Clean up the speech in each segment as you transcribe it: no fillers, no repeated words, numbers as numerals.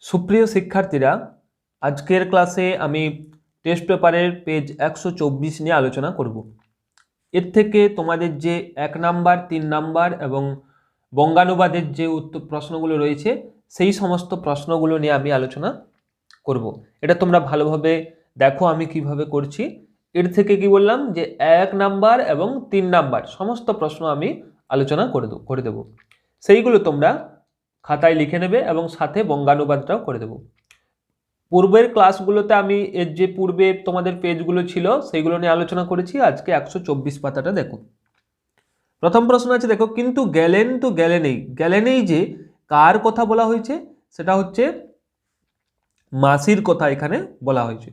সুপ্রিয় শিক্ষার্থীরা, আজকের ক্লাসে আমি টেস্ট পেপারের পেজ 124 নিয়ে আলোচনা করব। এর থেকে তোমাদের যে 1 নাম্বার, 3 নাম্বার এবং বঙ্গানুবাদের যে প্রশ্নগুলো রয়েছে সেই সমস্ত প্রশ্নগুলো নিয়ে আমি আলোচনা করব। এটা তোমরা ভালোভাবে দেখো আমি কিভাবে করছি। এর থেকে কি বললাম যে 1 নাম্বার এবং 3 নাম্বার সমস্ত প্রশ্ন আমি আলোচনা করে দেব। সেইগুলো তোমরা খাতায় লিখে নেবে এবং সাথে বঙ্গানুবাদটাও করে দেব। পূর্বের ক্লাসগুলোতে আমি এর যে পূর্বে তোমাদের পেজগুলো ছিল সেইগুলো নিয়ে আলোচনা করেছি। আজকে 124 পাতাটা দেখো। প্রথম প্রশ্ন আছে, দেখো, কিন্তু গেলেন তো গেলেনেই। গেলেনেই যে কার কথা বলা হয়েছে? সেটা হচ্ছে মাসির কথা এখানে বলা হয়েছে।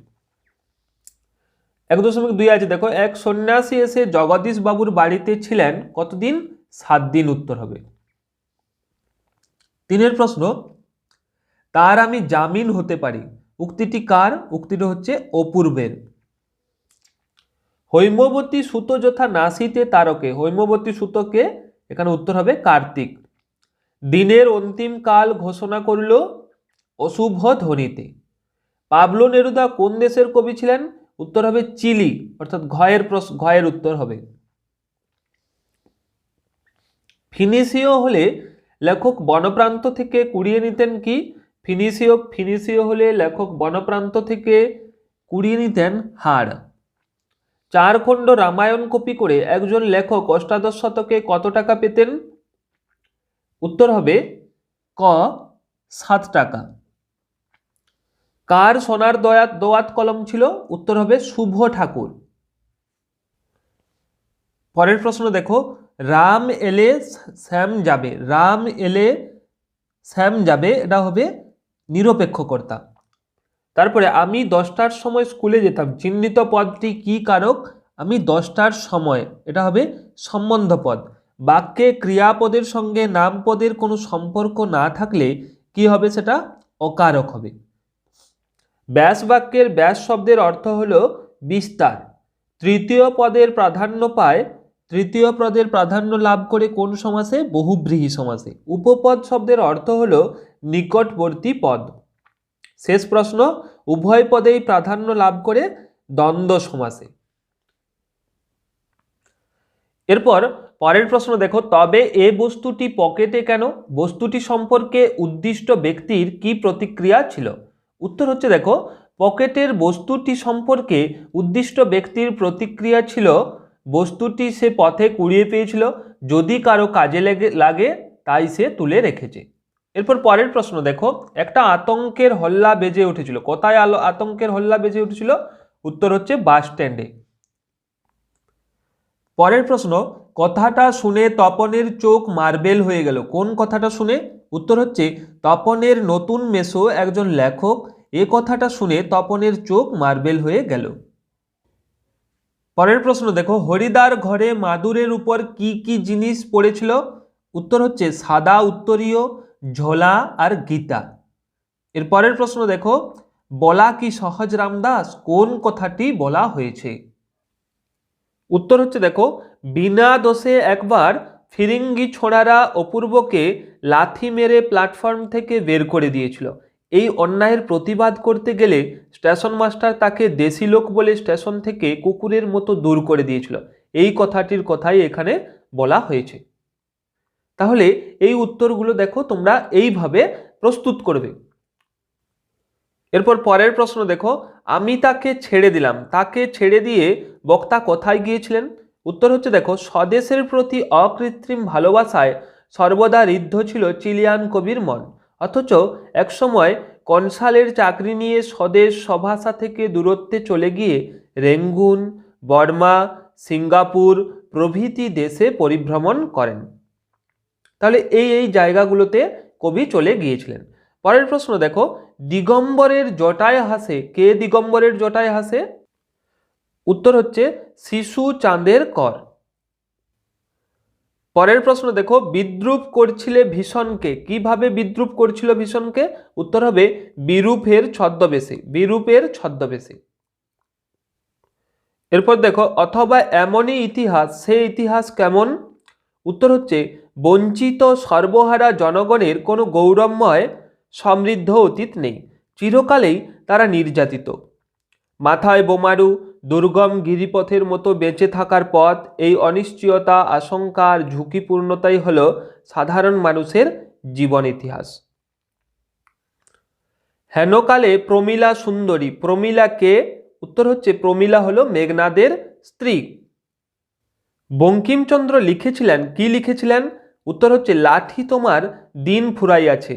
1.2 আছে, দেখো, এক সন্ন্যাসী এসে জগদীশ বাবুর বাড়িতে ছিলেন কতদিন? 7 দিন। উত্তর হবে। 3 প্রশ্ন, তার আমি জামিন হতে পারি। উক্তিটি কার? উক্তিটি হচ্ছে অপূর্বের। হৈমবতী সুত যথা নাসিতে তারকে। হৈমবতী সুতকে, এখানে উত্তর হবে কার্তিক। দিনের অন্তিম কাল ঘোষণা করল অশুভ ধ্বনিতে। পাবলো নেরুদা কোন দেশের কবি ছিলেন? উত্তর হবে চিলি, অর্থাৎ ঘয়ের উত্তর হবে। ফিনিসীয় হলে লেখক বনপ্রান্ত থেকে কুড়িয়ে নিতেন কি? ফিনিসীয় হলে লেখক বনপ্রান্ত থেকে কুড়িয়ে নিতেন হাড়। 4 খণ্ড রামায়ণ কপি করে একজন লেখক অষ্টাদশ শতকে কত টাকা পেতেন? উত্তর হবে ক 7 টাকা। কার সোনার দোয়াত কলম ছিল? উত্তর হবে শুভ ঠাকুর। পরের প্রশ্ন দেখো, রাম এলে শ্যাম যাবে। রাম এলে শ্যাম যাবে, এটা হবে নিরপেক্ষ কর্তা। তারপরে আমি 10টার সময় স্কুলে যেতাম। চিহ্নিত পদটি কি কারক? আমি 10টার সময়, এটা হবে সম্বন্ধ পদ। বাক্যে ক্রিয়াপদের সঙ্গে নামপদের কোনো সম্পর্ক না থাকলে কি হবে? সেটা অকারক হবে। ব্যাস বাক্যের ব্যাস শব্দের অর্থ হলো বিস্তার। তৃতীয় পদের প্রাধান্য লাভ করে কোন সমাসে? বহুব্রীহি সমাসে। উপপদ শব্দের অর্থ হলো নিকটবর্তী পদ। শেষ প্রশ্ন, উভয় পদেই প্রাধান্য লাভ করে দ্বন্দ্ব সমাসে। এরপর পরের প্রশ্ন দেখো, তবে এ বস্তুটি পকেটে কেন? বস্তুটি সম্পর্কে উদ্দিষ্ট ব্যক্তির কি প্রতিক্রিয়া ছিল? উত্তর হচ্ছে, দেখো, পকেটের বস্তুটি সম্পর্কে উদ্দিষ্ট ব্যক্তির প্রতিক্রিয়া ছিল বস্তুটি সে পথে কুড়িয়ে পেয়েছিল, যদি কারো কাজে লাগে তাই সে তুলে রেখেছে। এরপর পরের প্রশ্ন দেখো, একটা আতঙ্কের হল্লা বেজে উঠেছিল। কোথায় আতঙ্কের হল্লা বেজে উঠেছিল? উত্তর হচ্ছে বাস স্ট্যান্ডে। পরের প্রশ্ন, কথাটা শুনে তপনের চোখ মার্বেল হয়ে গেল। কোন কথাটা শুনে? উত্তর হচ্ছে তপনের নতুন মেসো একজন লেখক, এ কথাটা শুনে তপনের চোখ মার্বেল হয়ে গেল। পরের প্রশ্ন দেখো, হরিদার ঘরে মাদুরের উপর কি কি জিনিস পড়েছিল? উত্তর হচ্ছে সাদা উত্তরীয়, ঝোলা আর গীতা। এর পরের প্রশ্ন দেখো, বলা কি সহজ রামদাস? কোন কথাটি বলা হয়েছে? উত্তর হচ্ছে, দেখো, বিনা দোষে একবার ফিরিঙ্গি ছোড়ারা অপূর্বকে লাথি মেরে প্ল্যাটফর্ম থেকে বের করে দিয়েছিল। এই অন্যায়ের প্রতিবাদ করতে গেলে স্টেশন মাস্টার তাকে দেশি লোক বলে স্টেশন থেকে কুকুরের মতো দূর করে দিয়েছিল। এই কথাটির কথাই এখানে বলা হয়েছে। তাহলে এই উত্তরগুলো দেখো তোমরা এইভাবে প্রস্তুত করবে। এরপর পরের প্রশ্ন দেখো, আমি তাকে ছেড়ে দিলাম। তাকে ছেড়ে দিয়ে বক্তা কোথায় গিয়েছিলেন? উত্তর হচ্ছে, দেখো, স্বদেশের প্রতি অকৃত্রিম ভালোবাসায় সর্বদা ঋদ্ধ ছিল চিলিয়ান কবির মন। অথচ একসময় কনসালের চাকরি নিয়ে স্বদেশ স্বভাষা থেকে দূরত্বে চলে গিয়ে রেঙ্গুন, বর্মা, সিঙ্গাপুর প্রভৃতি দেশে পরিভ্রমণ করেন। তাহলে এই জায়গাগুলোতে কবি চলে গিয়েছিলেন। পরের প্রশ্ন দেখো, দিগম্বরের জটায় হাসে। কে দিগম্বরের জটায় হাসে? উত্তর হচ্ছে শিশু চাঁদের কর। পরের প্রশ্ন দেখো, বিদ্রুপ করছিলে ভীষণকে। কিভাবে বিদ্রুপ করছিল ভীষণকে? উত্তর হবে বিরূপের ছদ্মবেশে। বিরূপের ছদ্মবেশে। এরপর দেখো, অথবা এমনই ইতিহাস, সে ইতিহাস কেমন? উত্তর হচ্ছে বঞ্চিত সর্বহারা জনগণের কোনো গৌরবময় সমৃদ্ধ অতীত নেই, চিরকালেই তারা নির্যাতিত। মাথায় বোমারু, দুর্গম গিরিপথের মতো বেঁচে থাকার পথ, এই অনিশ্চয়তা, আশঙ্কা আর ঝুঁকিপূর্ণতাই হল সাধারণ মানুষের জীবন ইতিহাস। হেনকালে প্রমীলা সুন্দরী, প্রমীলা কে? উত্তর হচ্ছে প্রমীলা হলো মেঘনাদের স্ত্রী। বঙ্কিমচন্দ্র লিখেছিলেন, কি লিখেছিলেন? উত্তর হচ্ছে লাঠি তোমার দিন ফুরাইয়াছে।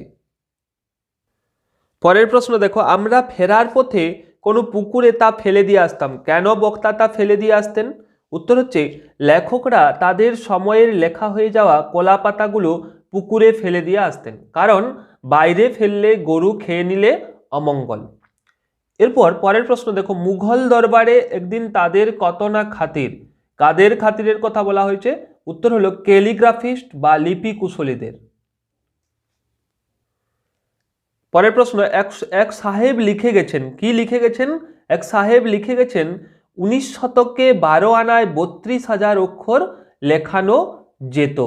পরের প্রশ্ন দেখো, আমরা ফেরার পথে কোনো পুকুরে তা ফেলে দিয়ে আসতাম, কেন বক্তা তা ফেলে দিয়ে আসতেন? উত্তর হচ্ছে লেখকরা তাদের সময়ের লেখা হয়ে যাওয়া কলা পাতাগুলো পুকুরে ফেলে দিয়ে আসতেন, কারণ বাইরে ফেললে গরু খেয়ে নিলে অমঙ্গল। এরপর পরের প্রশ্ন দেখো, মুঘল দরবারে একদিন তাদের কত না খাতির, কাদের খাতিরের কথা বলা হয়েছে? উত্তর হলো ক্যালিগ্রাফিস্ট বা লিপি কুশলীদের। পরের প্রশ্ন, এক সাহেব লিখে গেছেন, কি লিখে গেছেন? এক সাহেব লিখে গেছেন 19 শতকে 12 আনায় 32,000 অক্ষর লেখানো যেত।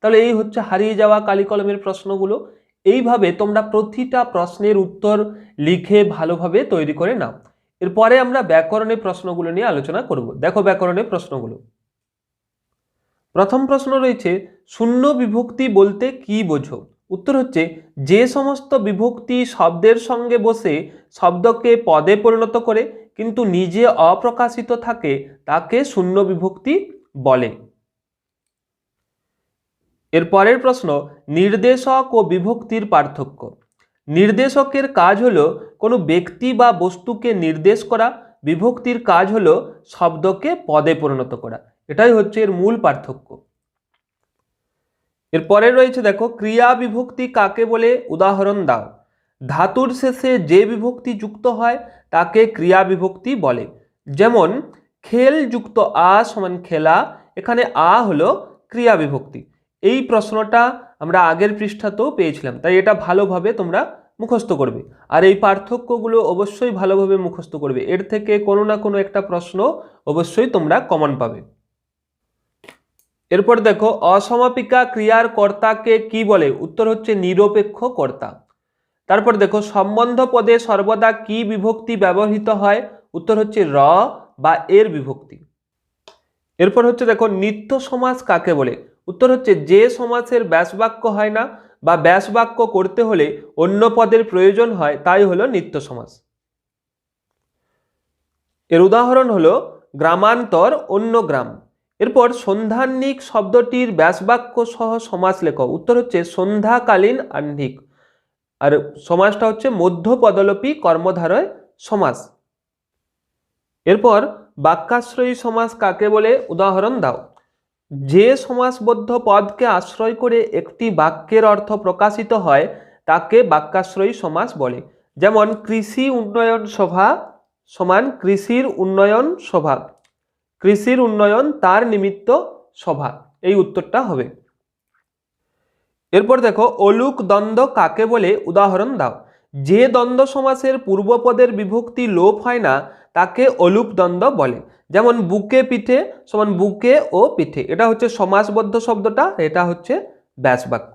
তাহলে এই হচ্ছে হারিয়ে যাওয়া কালি কলমের প্রশ্নগুলো। এইভাবে তোমরা প্রতিটা প্রশ্নের উত্তর লিখে ভালোভাবে তৈরি করে নাও। এরপরে আমরা ব্যাকরণের প্রশ্নগুলো নিয়ে আলোচনা করব। দেখো ব্যাকরণের প্রশ্নগুলো। প্রথম প্রশ্ন রয়েছে, শূন্য বিভক্তি বলতে কি বোঝো? উত্তর হচ্ছে যে সমস্ত বিভক্তি শব্দের সঙ্গে বসে শব্দকে পদে পরিণত করে কিন্তু নিজে অপ্রকাশিত থাকে তাকে শূন্য বিভক্তি বলে। এর পরের প্রশ্ন, নির্দেশক ও বিভক্তির পার্থক্য। নির্দেশকের কাজ হলো কোনো ব্যক্তি বা বস্তুকে নির্দেশ করা, বিভক্তির কাজ হলো শব্দকে পদে পরিণত করা। এটাই হচ্ছে এর মূল পার্থক্য। এরপরে রয়েছে দেখো, ক্রিয়া বিভক্তি কাকে বলে? উদাহরণ দাও। ধাতুর শেষে যে বিভক্তি যুক্ত হয় তাকে ক্রিয়া বিভক্তি বলে। যেমন খেল যুক্ত আ সমান খেলা, এখানে আ হলো ক্রিয়া বিভক্তি। এই প্রশ্নটা আমরা আগের পৃষ্ঠাতেও পেয়েছিলাম, তাই এটা ভালোভাবে তোমরা মুখস্থ করবে। আর এই পার্থক্যগুলো অবশ্যই ভালোভাবে মুখস্থ করবে, এর থেকে কোনো না কোনো একটা প্রশ্ন অবশ্যই তোমরা কমন পাবে। এরপর দেখো, অসমাপিকা ক্রিয়ার কর্তাকে কি বলে? উত্তর হচ্ছে নিরপেক্ষ কর্তা। তারপর দেখো, সম্বন্ধ পদে সর্বদা কি বিভক্তি ব্যবহৃত হয়? উত্তর হচ্ছে র বা এর বিভক্তি। এরপর হচ্ছে দেখো, নিত্য সমাস কাকে বলে? উত্তর হচ্ছে যে সমাসের ব্যাসবাক্য হয় না বা ব্যাসবাক্য করতে হলে অন্য পদের প্রয়োজন হয় তাই হলো নিত্য সমাস। এর উদাহরণ হলো গ্রামান্তর, অন্য গ্রাম। এরপর সন্ধ্যাহ্নিক শব্দটির ব্যাসবাক্য সহ সমাস লেখ। উত্তর হচ্ছে সন্ধ্যাকালীন আহ্নিক। আর সমাসটা হচ্ছে মধ্য পদলোপী কর্মধারয় সমাস। এরপর বাক্যাশ্রয়ী সমাস কাকে বলে? উদাহরণ দাও। যে সমাসবদ্ধ পদকে আশ্রয় করে একটি বাক্যের অর্থ প্রকাশিত হয় তাকে বাক্যাশ্রয়ী সমাস বলে। যেমন কৃষি উন্নয়ন সভা সমান কৃষির উন্নয়ন সভা, কৃষির উন্নয়ন তার নিমিত্ত সভা, এই উত্তরটা হবে। এরপর দেখো, অলুক দ্বন্দ্ব কাকে বলে? উদাহরণ দাও। যে দ্বন্দ্ব সমাসের পূর্বপদের বিভক্তি লোপ হয় না তাকে অলুক দ্বন্দ্ব বলে। যেমন বুকে পিঠে সমান বুকে ও পিঠে, এটা হচ্ছে সমাসবদ্ধ শব্দটা, এটা হচ্ছে ব্যাসবাক্য।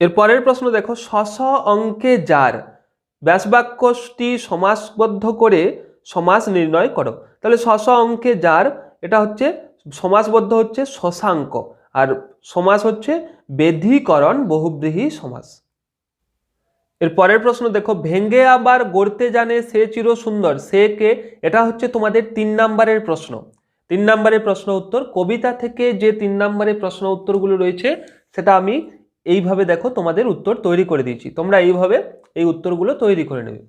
এর পরের প্রশ্ন দেখো, স্ব অঙ্কে যার, ব্যাসবাক্যটি সমাসবদ্ধ করে সমাস নির্ণয় করো। তাহলে স্ব অঙ্কে যার, এটা হচ্ছে সমাসবদ্ধ হচ্ছে শশাঙ্ক, আর সমাস হচ্ছে বেধিকরণ বহুব্রীহি সমাস। এর পরের প্রশ্ন দেখো, ভেঙ্গে আবার গড়তে জানে সে চির সুন্দর, সে কে? এটা হচ্ছে তোমাদের 3 নম্বরের প্রশ্ন। 3 নম্বরের প্রশ্ন উত্তর, কবিতা থেকে যে 3 নম্বরের প্রশ্ন উত্তরগুলো রয়েছে সেটা আমি এইভাবে দেখো তোমাদের উত্তর তৈরি করে দিয়েছি, তোমরা এইভাবে এই উত্তরগুলো তৈরি করে নেবে।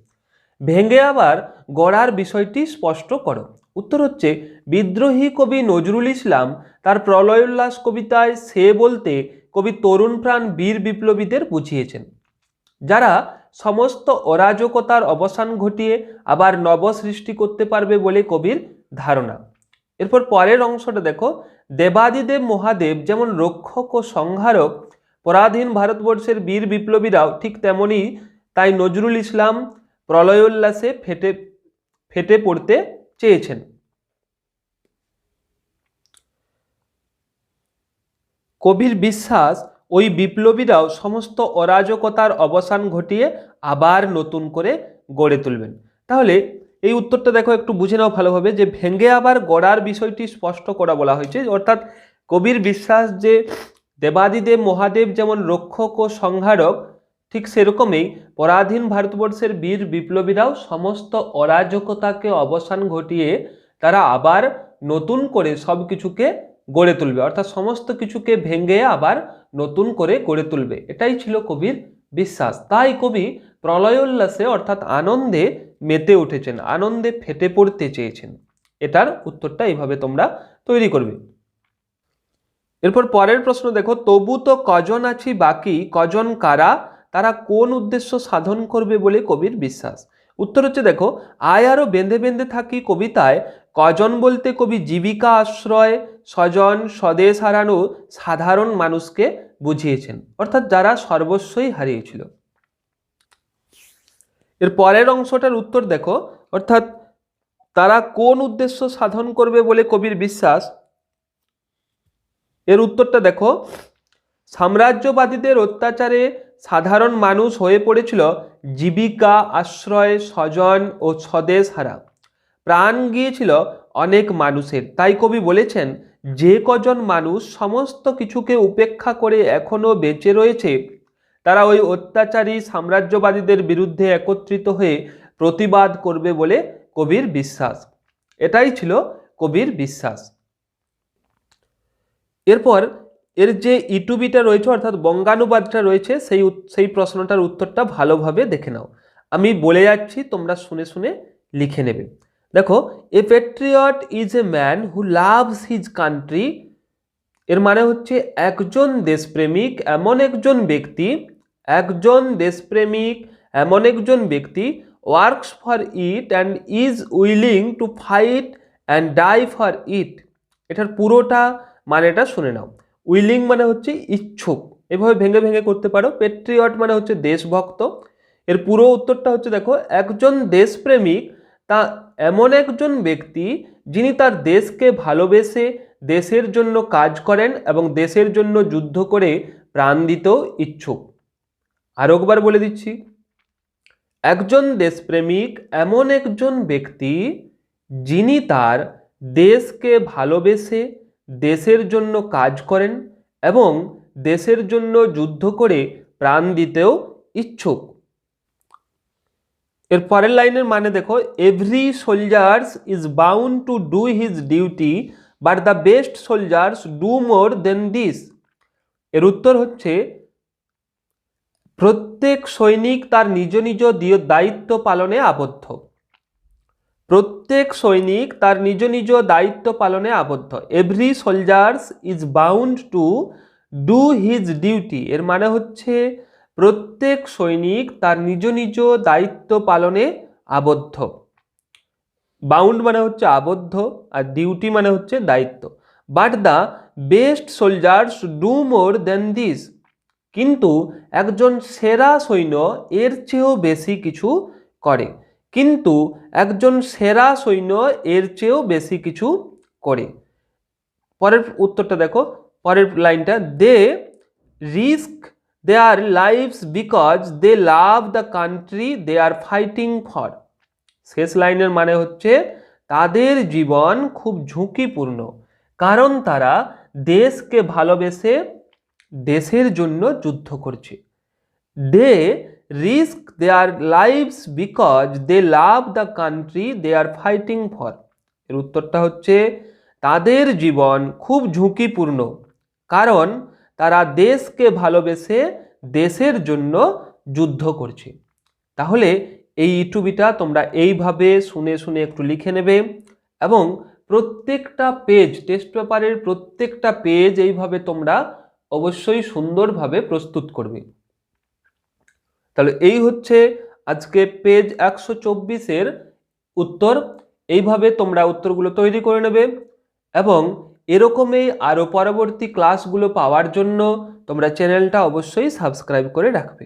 ভেঙ্গে আবার গড়ার বিষয়টি স্পষ্ট করো। উত্তর হচ্ছে বিদ্রোহী কবি নজরুল ইসলাম তার প্রলয়োল্লাস কবিতায় সে বলতে কবি তরুণ প্রাণ বীর বিপ্লবীদের বুঝিয়েছেন, যারা সমস্ত অরাজকতার অবসান ঘটিয়ে আবার নব সৃষ্টি করতে পারবে বলে কবির ধারণা। এরপর পরের অংশটা দেখো, দেবাদিদেব মহাদেব যেমন রক্ষক ও সংহারক, পরাধীন ভারতবর্ষের বীর বিপ্লবীরাও ঠিক তেমনি, তাই নজরুল ইসলাম প্রলয়োল্লাসে ফেটে পড়তে চেয়েছেন। কবির বিশ্বাস ওই বিপ্লবীরাও সমস্ত অরাজকতার অবসান ঘটিয়ে আবার নতুন করে গড়ে তুলবেন। তাহলে এই উত্তরটা দেখো একটু বুঝে নাও ভালোভাবে, যে ভেঙে আবার গড়ার বিষয়টি স্পষ্ট করা বলা হয়েছে, অর্থাৎ কবির বিশ্বাস যে দেবাদিদেব মহাদেব যেমন রক্ষক ও সংহারক, ঠিক সেরকমই পরাধীন ভারতবর্ষের বীর বিপ্লবীরাও সমস্ত অরাজকতাকে অবসান ঘটিয়ে তারা আবার নতুন করে সব কিছুকে গড়ে তুলবে, অর্থাৎ সমস্ত কিছুকে ভেঙে আবার নতুন করে গড়ে তুলবে। এটাই ছিল কবির বিশ্বাস। তাই কবি প্রলয়োল্লাসে অর্থাৎ আনন্দে মেতে উঠেছেন, আনন্দে ফেটে পড়তে চেয়েছেন। এটার উত্তরটা এইভাবে তোমরা তৈরি করবে। এরপর পরের প্রশ্ন দেখো, তবু তো কজন আছি বাকি, কজন কারা, তারা কোন উদ্দেশ্য সাধন করবে বলে কবির বিশ্বাস। উত্তর হচ্ছে দেখো, আয় আরো বেঁধে বেঁধে থাকি কবিতায় কজন বলতে কবি জীবিকা আশ্রয় স্বজন স্বদেশ হারানো সাধারণ মানুষকে বুঝিয়েছেন, অর্থাৎ যারা সর্বস্বই হারিয়েছিল। এর পরের অংশটার উত্তর দেখো, অর্থাৎ তারা কোন উদ্দেশ্য সাধন করবে বলে কবির বিশ্বাস। এর উত্তরটা দেখো, সাম্রাজ্যবাদীদের অত্যাচারে সাধারণ মানুষ হয়ে পড়েছিল জীবিকা আশ্রয় স্বজন ও স্বদেশ হারা, প্রাণ গিয়েছিল অনেক মানুষের। তাই কবি বলেছেন, যে কজন মানুষ সমস্ত কিছুকে উপেক্ষা করে এখনো বেঁচে রয়েছে তারা ওই অত্যাচারী সাম্রাজ্যবাদীদের বিরুদ্ধে একত্রিত হয়ে প্রতিবাদ করবে বলে কবির বিশ্বাস। এটাই ছিল কবির বিশ্বাস। এরপর এর যে ইটুবিটা রয়েছে অর্থাৎ বঙ্গানুবাদটা রয়েছে, সেই প্রশ্নটার উত্তরটা ভালোভাবে দেখে নাও। আমি বলে যাচ্ছি, তোমরা শুনে শুনে লিখে নেবে। দেখো, এ Patriot is a man who loves his country, এর মানে হচ্ছে একজন দেশপ্রেমিক এমন একজন ব্যক্তি, একজন দেশপ্রেমিক এমন একজন ব্যক্তি works for it and is willing to fight and die for it. এটার পুরোটা মানেটা শুনে নাও। উইলিং মানে হচ্ছে ইচ্ছুক, এভাবে ভেঙে ভেঙে করতে পারো। প্যাট্রিয়ট মানে হচ্ছে দেশভক্ত। এর পুরো উত্তরটা হচ্ছে দেখো, একজন দেশপ্রেমিক তা এমন একজন ব্যক্তি যিনি তার দেশকে ভালোবেসে দেশের জন্য কাজ করেন এবং দেশের জন্য যুদ্ধ করে প্রাণ দিতেও ইচ্ছুক। আরো একবার বলে দিচ্ছি, একজন দেশপ্রেমিক এমন একজন ব্যক্তি যিনি তার দেশকে ভালোবেসে দেশের জন্য কাজ করেন এবং দেশের জন্য যুদ্ধ করে প্রাণ দিতেও ইচ্ছুক। এর পরের লাইনের মানে দেখো, every soldiers is bound to do his duty but the best soldiers do more than this. এর উত্তর হচ্ছে, প্রত্যেক সৈনিক তার নিজ নিজ দায়িত্ব পালনে আবদ্ধ। প্রত্যেক সৈনিক তার নিজ নিজ দায়িত্ব পালনে আবদ্ধ। Every soldiers is bound to do his duty, এর মানে হচ্ছে প্রত্যেক সৈনিক তার নিজ নিজ দায়িত্ব পালনে আবদ্ধ। বাউন্ড মানে হচ্ছে আবদ্ধ আর ডিউটি মানে হচ্ছে দায়িত্ব। But the best soldiers do more than this, কিন্তু একজন সেরা সৈন্য এর চেয়েও বেশি কিছু করে। কিন্তু একজন সেরা সৈন্য এর চেয়েও বেশি কিছু করে। পরের উত্তরটা দেখো, পরের লাইনটা, they risk their lives because they love the country they are fighting for. শেষ লাইনের মানে হচ্ছে, তাদের জীবন খুব ঝুঁকিপূর্ণ কারণ তারা দেশকে ভালোবেসে দেশের জন্য যুদ্ধ করছে। They risk their lives because they love the country they are fighting for. এর উত্তরটা হচ্ছে, তাদের জীবন খুব ঝুঁকিপূর্ণ কারণ তারা দেশকে ভালোবেসে দেশের জন্য যুদ্ধ করছে। তাহলে এই ইটুবিটা তোমরা এইভাবে শুনে শুনে একটু লিখে নেবে এবং প্রত্যেকটা পেজ, টেস্ট পেপারের প্রত্যেকটা পেজ এইভাবে তোমরা অবশ্যই সুন্দরভাবে প্রস্তুত করবে। তাহলে এই হচ্ছে আজকে পেজ 124-এর উত্তর। এইভাবে তোমরা উত্তরগুলো তৈরি করে নেবে এবং এরকমই আরও পরবর্তী ক্লাসগুলো পাওয়ার জন্য তোমরা চ্যানেলটা অবশ্যই সাবস্ক্রাইব করে রাখবে।